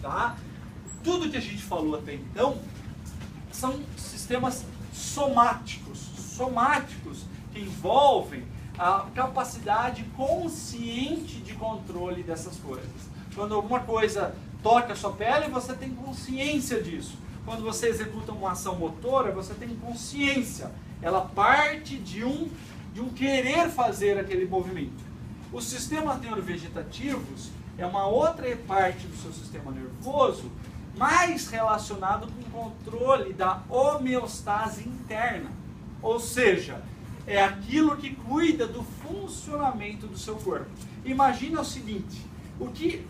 tá? Tudo que a gente falou até então são sistemas somáticos que envolvem a capacidade consciente de controle dessas coisas. Quando alguma coisa toca a sua pele, você tem consciência disso. Quando você executa uma ação motora, você tem consciência. Ela parte de um querer fazer aquele movimento. Os sistemas neurovegetativos é uma outra parte do seu sistema nervoso mais relacionado com o controle da homeostase interna. Ou seja, é aquilo que cuida do funcionamento do seu corpo. Imagina o seguinte, o que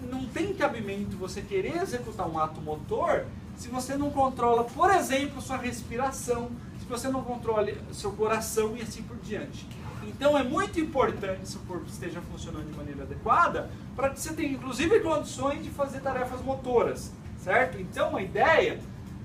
não tem cabimento você querer executar um ato motor se você não controla, por exemplo, sua respiração, se você não controla seu coração e assim por diante. Então é muito importante que seu corpo esteja funcionando de maneira adequada para que você tenha inclusive condições de fazer tarefas motoras, certo? Então a ideia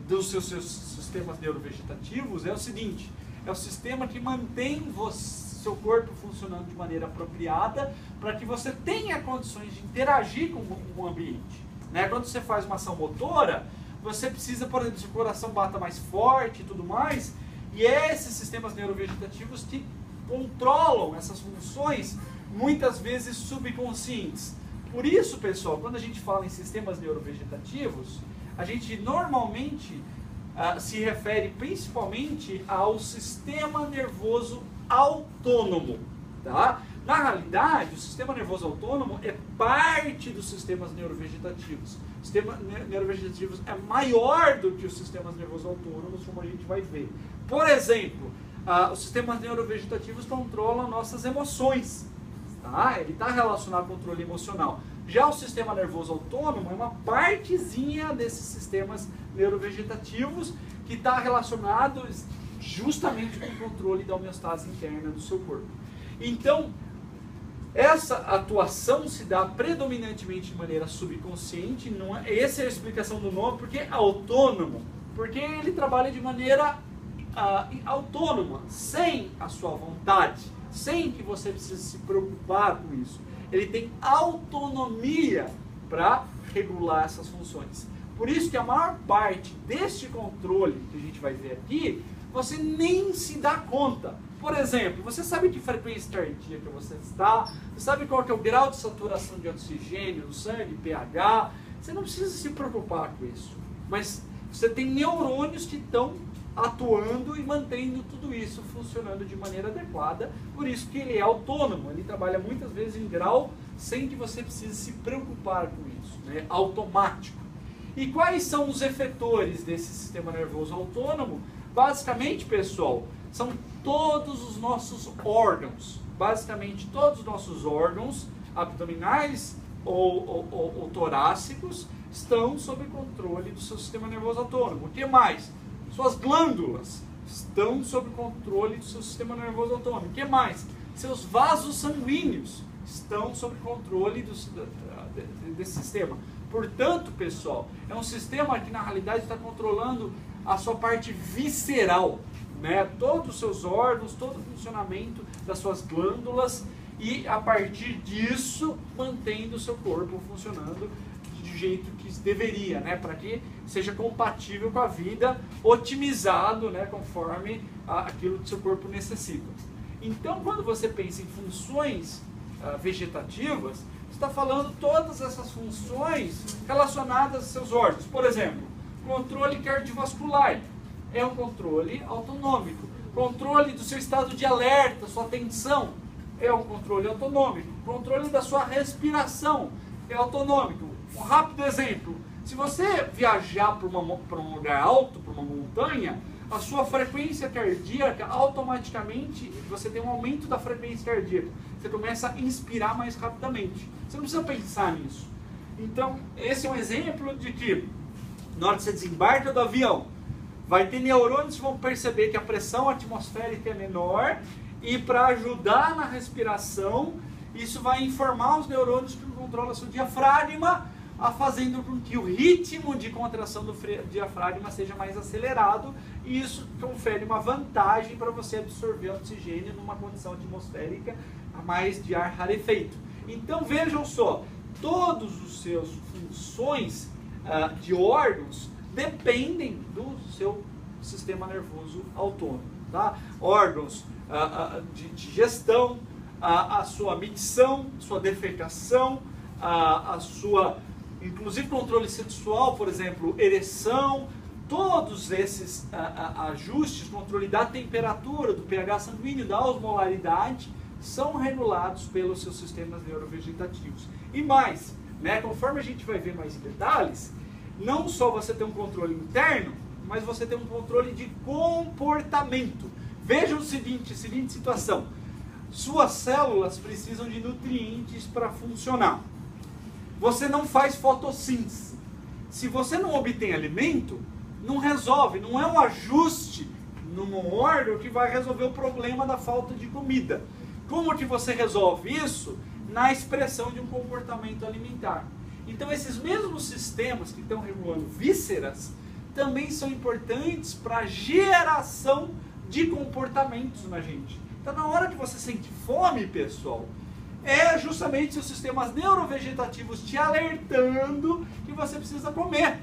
dos seus sistemas neurovegetativos é o seguinte, é o sistema que mantém seu corpo funcionando de maneira apropriada para que você tenha condições de interagir com o ambiente, né? Quando você faz uma ação motora, você precisa, por exemplo, que o coração bata mais forte e tudo mais, e esses sistemas neurovegetativos que controlam essas funções, muitas vezes subconscientes. Por isso, pessoal, quando a gente fala em sistemas neurovegetativos, a gente normalmente se refere principalmente ao sistema nervoso autônomo, tá? Na realidade, o sistema nervoso autônomo é parte dos sistemas neurovegetativos. O sistema neurovegetativos é maior do que os sistemas nervosos autônomos, como a gente vai ver. Por exemplo, os sistemas neurovegetativos controlam nossas emoções, tá? Ele está relacionado ao controle emocional. Já o sistema nervoso autônomo é uma partezinha desses sistemas neurovegetativos que está relacionado justamente com o controle da homeostase interna do seu corpo. Então, essa atuação se dá predominantemente de maneira subconsciente, não é, essa é a explicação do nome, porque é autônomo, porque ele trabalha de maneira autônoma, sem a sua vontade, sem que você precise se preocupar com isso. Ele tem autonomia para regular essas funções. Por isso que a maior parte deste controle que a gente vai ver aqui, você nem se dá conta. Por exemplo, você sabe que frequência cardíaca você está, você sabe qual que é o grau de saturação de oxigênio no sangue, pH, você não precisa se preocupar com isso. Mas você tem neurônios que estão atuando e mantendo tudo isso funcionando de maneira adequada, por isso que ele é autônomo, ele trabalha muitas vezes em grau sem que você precise se preocupar com isso, né? Automático. E quais são os efetores desse sistema nervoso autônomo? Basicamente, pessoal, são todos os nossos órgãos, basicamente todos os nossos órgãos abdominais ou torácicos estão sob controle do seu sistema nervoso autônomo. O que mais? Suas glândulas estão sob controle do seu sistema nervoso autônomo. O que mais? Seus vasos sanguíneos estão sob controle desse sistema. Portanto, pessoal, é um sistema que na realidade está controlando a sua parte visceral, né? Todos os seus órgãos, todo o funcionamento das suas glândulas e a partir disso mantendo o seu corpo funcionando do jeito que deveria, né? Para que seja compatível com a vida, otimizado, né? Conforme aquilo que seu corpo necessita. Então, quando você pensa em funções vegetativas, você está falando todas essas funções relacionadas aos seus órgãos. Por exemplo, controle cardiovascular é um controle autonômico. Controle do seu estado de alerta, sua tensão, é um controle autonômico. Controle da sua respiração é autonômico. Um rápido exemplo, se você viajar para um lugar alto, para uma montanha, a sua frequência cardíaca, automaticamente, você tem um aumento da frequência cardíaca. Você começa a inspirar mais rapidamente. Você não precisa pensar nisso. Então, esse é um exemplo de que, na hora que você desembarca do avião, vai ter neurônios que vão perceber que a pressão atmosférica é menor e para ajudar na respiração, isso vai informar os neurônios que controlam o seu diafragma, fazendo com que o ritmo de contração do diafragma seja mais acelerado e isso confere uma vantagem para você absorver oxigênio numa condição atmosférica a mais de ar rarefeito. Então vejam só, todos os seus funções de órgãos dependem do seu sistema nervoso autônomo. Tá? Órgãos de gestão, a sua micção, sua defecação, a sua, inclusive controle sexual, por exemplo, ereção, todos esses ajustes, controle da temperatura, do pH sanguíneo, da osmolaridade, são regulados pelos seus sistemas neurovegetativos. E mais, né, conforme a gente vai ver mais em detalhes, não só você tem um controle interno, mas você tem um controle de comportamento. Veja a seguinte situação. Suas células precisam de nutrientes para funcionar. Você não faz fotossíntese. Se você não obtém alimento, não resolve, não é um ajuste num órgão que vai resolver o problema da falta de comida. Como que você resolve isso? Na expressão de um comportamento alimentar. Então esses mesmos sistemas que estão regulando vísceras também são importantes para a geração de comportamentos na gente. Então na hora que você sente fome, pessoal, é justamente seus sistemas neurovegetativos te alertando que você precisa comer,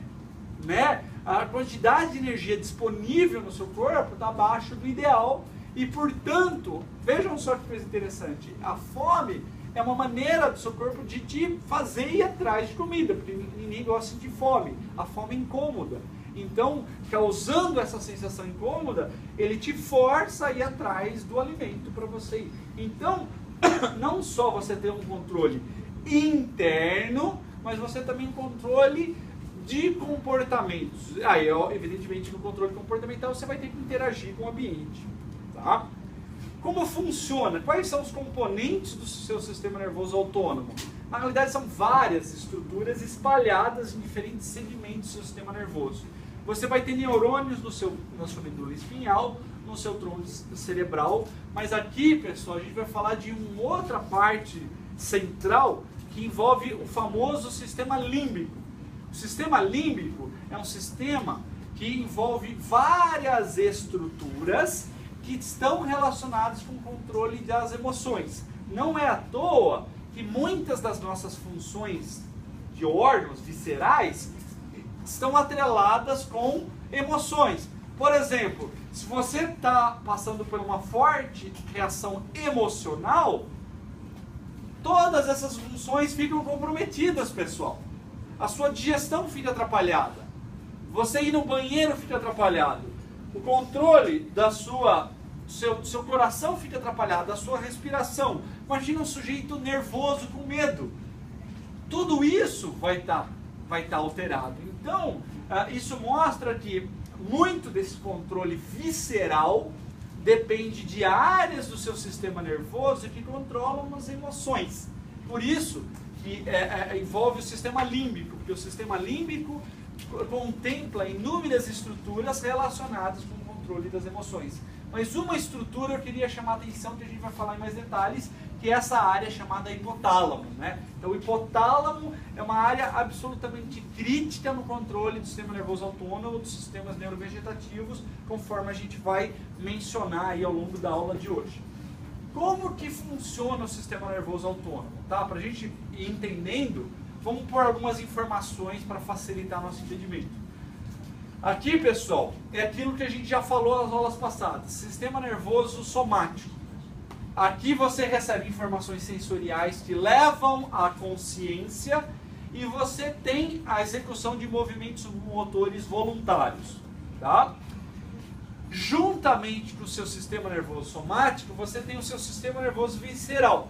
né? A quantidade de energia disponível no seu corpo está abaixo do ideal e, portanto, vejam só que coisa interessante, a fome é uma maneira do seu corpo de te fazer ir atrás de comida, porque ninguém gosta de fome, a fome é incômoda. Então, causando essa sensação incômoda, ele te força a ir atrás do alimento para você ir. Então, não só você tem um controle interno, mas você também tem um controle de comportamentos. Aí, evidentemente, no controle comportamental você vai ter que interagir com o ambiente. Tá? Como funciona? Quais são os componentes do seu sistema nervoso autônomo? Na realidade, são várias estruturas espalhadas em diferentes segmentos do seu sistema nervoso. Você vai ter neurônios na sua medula espinhal, no seu tronco cerebral, mas aqui, pessoal, a gente vai falar de uma outra parte central que envolve o famoso sistema límbico. O sistema límbico é um sistema que envolve várias estruturas que estão relacionadas com o controle das emoções. Não é à toa que muitas das nossas funções de órgãos viscerais estão atreladas com emoções. Por exemplo, se você está passando por uma forte reação emocional, todas essas funções ficam comprometidas, pessoal. A sua digestão fica atrapalhada. Você ir no banheiro fica atrapalhado. O controle da seu coração fica atrapalhado, a sua respiração. Imagina um sujeito nervoso com medo. Tudo isso vai estar alterado. Então, isso mostra que muito desse controle visceral depende de áreas do seu sistema nervoso que controlam as emoções. Por isso que envolve o sistema límbico, porque o sistema límbico contempla inúmeras estruturas relacionadas com o controle das emoções. Mas uma estrutura eu queria chamar a atenção, que a gente vai falar em mais detalhes, que é essa área chamada hipotálamo, né? Então o hipotálamo é uma área absolutamente crítica no controle do sistema nervoso autônomo, dos sistemas neurovegetativos, conforme a gente vai mencionar aí ao longo da aula de hoje. Como que funciona o sistema nervoso autônomo? Tá? Para a gente ir entendendo, vamos pôr algumas informações para facilitar nosso entendimento. Aqui, pessoal, é aquilo que a gente já falou nas aulas passadas, sistema nervoso somático. Aqui você recebe informações sensoriais que levam à consciência e você tem a execução de movimentos motores voluntários. Tá? Juntamente com o seu sistema nervoso somático, você tem o seu sistema nervoso visceral.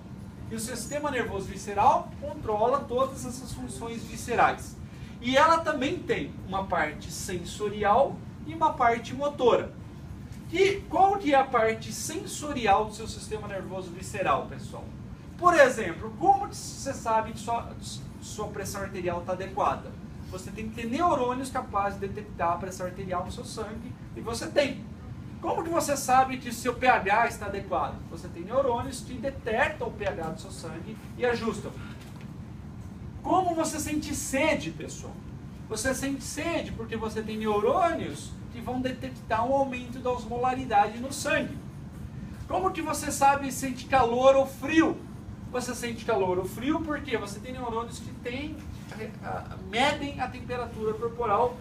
E o sistema nervoso visceral controla todas essas funções viscerais. E ela também tem uma parte sensorial e uma parte motora. E qual que é a parte sensorial do seu sistema nervoso visceral, pessoal? Por exemplo, como que você sabe que sua pressão arterial está adequada? Você tem que ter neurônios capazes de detectar a pressão arterial no seu sangue, e você tem. Como que você sabe que o seu pH está adequado? Você tem neurônios que detectam o pH do seu sangue e ajustam. Como você sente sede, pessoal? Você sente sede porque você tem neurônios que vão detectar um aumento da osmolaridade no sangue. Como que você sabe se sente calor ou frio? Você sente calor ou frio porque você tem neurônios que têm medem a temperatura corporal.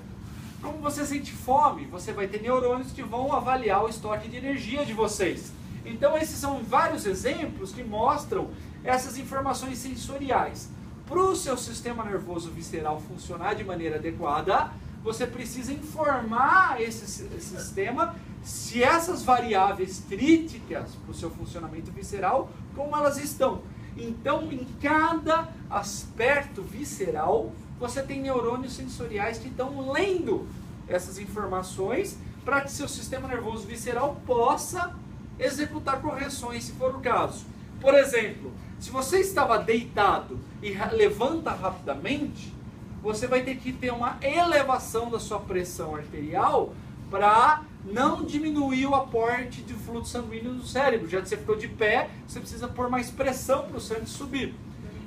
Como você sente fome, você vai ter neurônios que vão avaliar o estoque de energia de vocês. Então esses são vários exemplos que mostram essas informações sensoriais. Para o seu sistema nervoso visceral funcionar de maneira adequada, você precisa informar esse sistema se essas variáveis críticas para o seu funcionamento visceral, como elas estão. Então, em cada aspecto visceral, você tem neurônios sensoriais que estão lendo essas informações para que seu sistema nervoso visceral possa executar correções, se for o caso. Por exemplo, se você estava deitado e levanta rapidamente, você vai ter que ter uma elevação da sua pressão arterial para não diminuir o aporte de fluxo sanguíneo no cérebro. Já que você ficou de pé, você precisa pôr mais pressão para o sangue subir.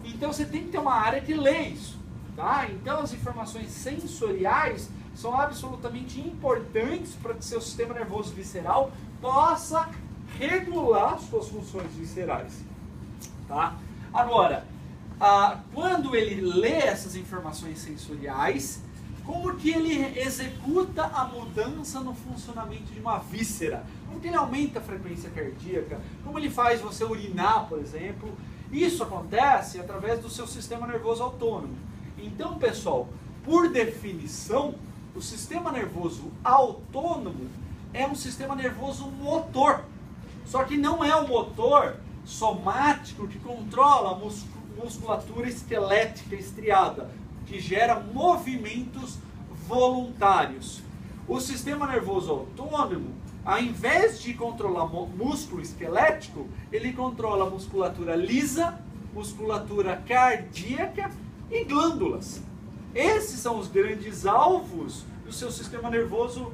Então você tem que ter uma área que lê isso. Tá? Então as informações sensoriais são absolutamente importantes para que seu sistema nervoso visceral possa regular suas funções viscerais. Tá? Agora, quando ele lê essas informações sensoriais, como que ele executa a mudança no funcionamento de uma víscera? Como que ele aumenta a frequência cardíaca? Como ele faz você urinar, por exemplo? Isso acontece através do seu sistema nervoso autônomo. Então, pessoal, por definição, o sistema nervoso autônomo é um sistema nervoso motor. Só que não é o motor somático que controla a musculatura esquelética estriada, que gera movimentos voluntários. O sistema nervoso autônomo, ao invés de controlar músculo esquelético, ele controla a musculatura lisa, musculatura cardíaca e glândulas. Esses são os grandes alvos do seu sistema nervoso